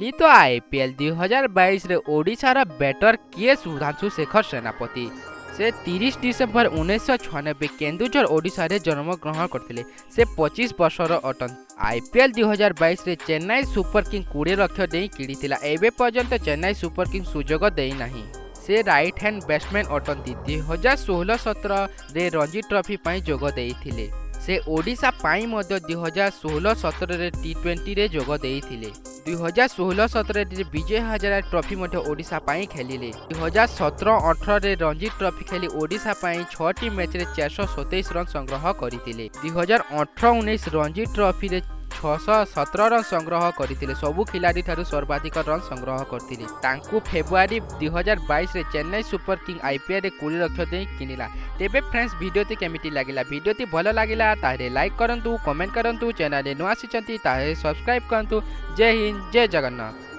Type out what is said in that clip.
कहली तो आईपीएल 2022 रे ओडिशार बैटर किए सुधांशु शेखर सेनापति से 30 डिसेम्बर 1996 केन्दुझर ओडिशा रे जन्म ग्रहण करथिले। से 25 वर्षर अटन। आईपीएल 2022 रे चेन्नई सुपर किंग 20 लाख देई किणिथिला। एबे पर्यंत चेन्नई सुपर किंग सुजोग देई नाही। से राइट हैंड बैट्समैन अटंती। 2016-17 रे रणजी ट्रॉफी पई जोग देइथिले। से ओडिशा पाई मध्य 2016-17 रे टी20 रे जोग देइथिले। 2016-17 रे विजय हजारे ट्रॉफी मध्य ओडिशा पाई खेलिले। 2017-18 रे रणजी ट्रॉफी खेली ओडिशा पाई 6टी मैच रे 427 रन संग्रह करथिले। 2018-19 रणजी ट्रॉफी रे 617 रन संग्रह करथिले। सबु खिलाड़ी ठारू सर्वाधिक रन संग्रह करथिले। तांकु फेब्रुआरी 2022 रे चेन्नई सुपर किंग आईपीएल रे 20 लाख दे किनिला। तेबे फ्रेंड्स वीडियोटी केमिति लागिला? वीडियोटी भलो लागिला ताहे लाइक करंतु, कमेंट करंतु, चैनल रे नुआ आसीचंती ताहे सब्सक्राइब करंतु। जय हिंद, जय जगन्नाथ।